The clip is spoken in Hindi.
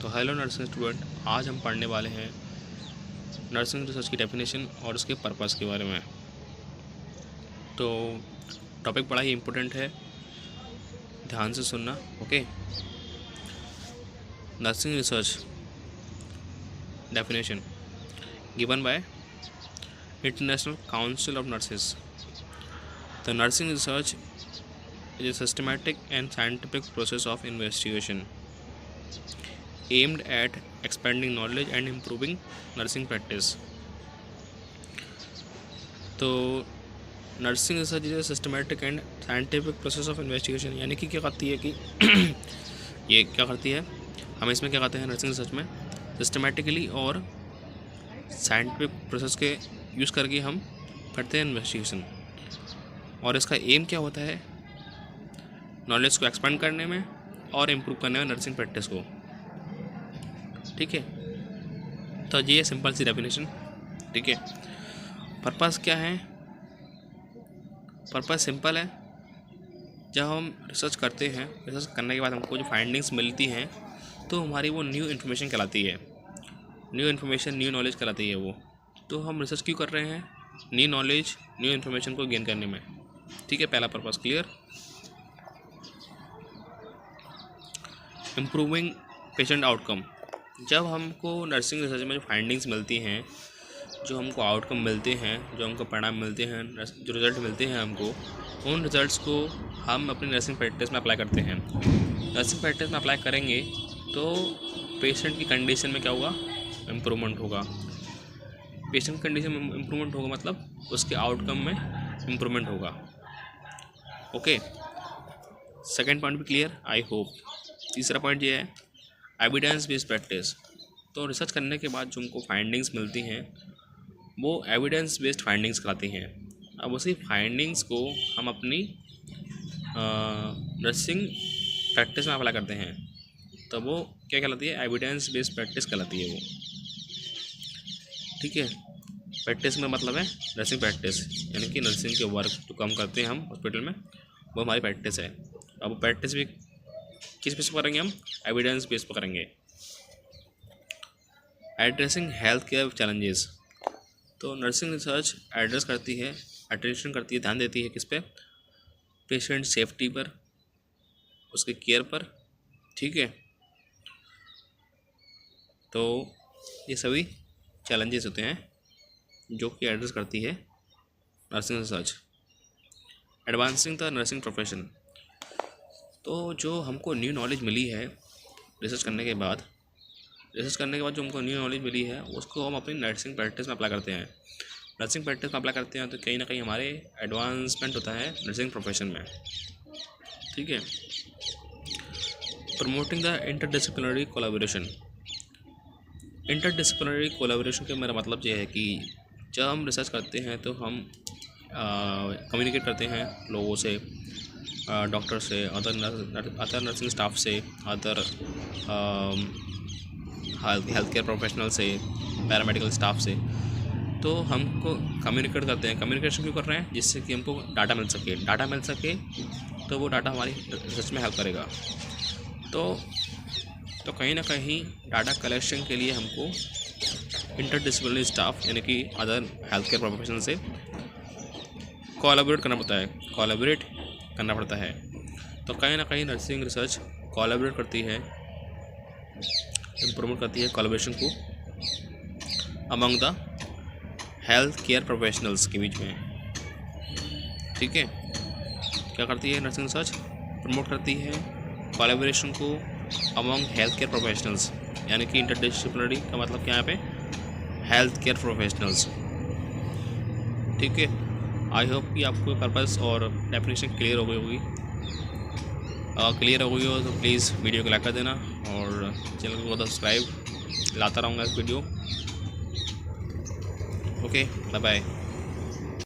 तो हेलो नर्सिंग स्टूडेंट, आज हम पढ़ने वाले हैं नर्सिंग रिसर्च की डेफिनेशन और उसके पर्पस के बारे में। तो टॉपिक बड़ा ही इम्पोर्टेंट है, ध्यान से सुनना। Okay, nursing research definition given by international council of nurses. The nursing research is a systematic and scientific process of investigation aimed at expanding knowledge and improving nursing practice. तो nursing research is systematic and scientific process of investigation, यानी कि क्या करती है कि ये क्या करती है, हम इसमें क्या करते हैं नर्सिंग रिसर्च में सिस्टमेटिकली और साइंटिफिक प्रोसेस के यूज़ करके हम करते हैं इन्वेस्टिगेशन। और इसका एम क्या होता है, नॉलेज को एक्सपेंड करने में और इम्प्रूव करने में नर्सिंग प्रैक्टिस को। ठीक है, तो ये सिंपल सी डेफिनेशन। ठीक है, पर्पस क्या है, पर्पस सिंपल है। जब हम रिसर्च करते हैं, रिसर्च करने के बाद हमको जो फाइंडिंग्स मिलती हैं तो हमारी वो न्यू इन्फॉर्मेशन कहलाती है, न्यू इन्फॉर्मेशन न्यू नॉलेज कहलाती है वो। तो हम रिसर्च क्यों कर रहे हैं, न्यू नॉलेज न्यू इन्फॉर्मेशन को गेन करने में। ठीक है, पहला purpose clear. Improving patient outcome, जब हमको नर्सिंग रिसर्च में जो फाइंडिंग्स मिलती हैं, जो हमको आउटकम मिलते हैं, जो हमको परिणाम मिलते हैं, जो रिज़ल्ट मिलते हैं हमको, उन रिज़ल्ट्स को हम अपनी नर्सिंग प्रैक्टिस में अप्लाई करते हैं। नर्सिंग प्रैक्टिस में अप्लाई करेंगे तो पेशेंट की कंडीशन में क्या होगा, इम्प्रूवमेंट होगा। पेशेंट कंडीशन में इम्प्रूवमेंट होगा मतलब उसके आउटकम में इम्प्रूवमेंट होगा। ओके, सेकेंड पॉइंट भी क्लियर, आई होप। तीसरा पॉइंट ये है एविडेंस बेस्ड प्रैक्टिस। तो रिसर्च करने के बाद जो हमको फाइंडिंग्स मिलती हैं वो एविडेंस बेस्ड फाइंडिंग्स कहलाती हैं। अब उसी फाइंडिंग्स को हम अपनी नर्सिंग प्रैक्टिस में अप्लाई करते हैं, तो वो क्या कहलाती है, एविडेंस बेस्ड प्रैक्टिस कहलाती है वो। ठीक है, प्रैक्टिस में मतलब है नर्सिंग प्रैक्टिस, यानी कि नर्सिंग के वर्क जो काम करते हैं हम हॉस्पिटल में, वो हमारी प्रैक्टिस है। अब प्रैक्टिस भी किस बेस पर करेंगे, हम एविडेंस बेस पर करेंगे। एड्रेसिंग हेल्थ केयर चैलेंजेस, तो नर्सिंग रिसर्च एड्रेस करती है, अटेंशन करती है, ध्यान देती है किस पे, पेशेंट सेफ्टी पर, उसके केयर पर। ठीक है, तो ये सभी चैलेंजेस होते हैं जो कि एड्रेस करती है nursing research. Advancing the nursing profession, तो जो हमको न्यू नॉलेज मिली है रिसर्च करने के बाद जो हमको न्यू नॉलेज मिली है उसको हम अपनी नर्सिंग प्रैक्टिस में अप्लाई करते हैं। नर्सिंग प्रैक्टिस में अप्लाई करते हैं तो कहीं ना कहीं हमारे एडवांसमेंट होता है नर्सिंग प्रोफेशन में। ठीक है, promoting the interdisciplinary collaboration. Interdisciplinary collaboration का मेरा मतलब ये है कि जब हम रिसर्च करते हैं तो हम कम्युनिकेट करते हैं लोगों से, डॉक्टर से, अदर नर्सिंग स्टाफ से, अदर हेल्थ केयर प्रोफेशनल से, पैरामेडिकल स्टाफ से। तो हमको कम्युनिकेट करते हैं। कम्युनिकेशन क्यों कर रहे हैं, जिससे कि हमको डाटा मिल सके, तो वो डाटा हमारी रिसर्च में हेल्प करेगा। तो कहीं ना कहीं डाटा कलेक्शन के लिए हमको इंटरडिसिप्लिनरी स्टाफ यानी कि अदर हेल्थ केयर प्रोफेशनल से कोलैबोरेट करना पड़ता है। तो कहीं ना कहीं नर्सिंग रिसर्च कोलैबोरेट करती है, इम्प्रूव करती है कोलैबोरेशन को among the health care professionals के बीच में। ठीक है, क्या करती है नर्सिंग रिसर्च, प्रमोट करती है कोलैबोरेशन को अमंग हेल्थ केयर प्रोफेशनल्स, यानी कि इंटरडिसिप्लिनरी का मतलब क्या है यहाँ पे, हेल्थ केयर प्रोफेशनल्स। ठीक है, आई होप कि आपको पर्पस और डेफिनेशन क्लियर हो गई होगी। क्लियर हो गई हो तो प्लीज़ वीडियो को लाइक कर देना और चैनल को सब्सक्राइब, लाता रहूँगा इस वीडियो। Okay, bye bye.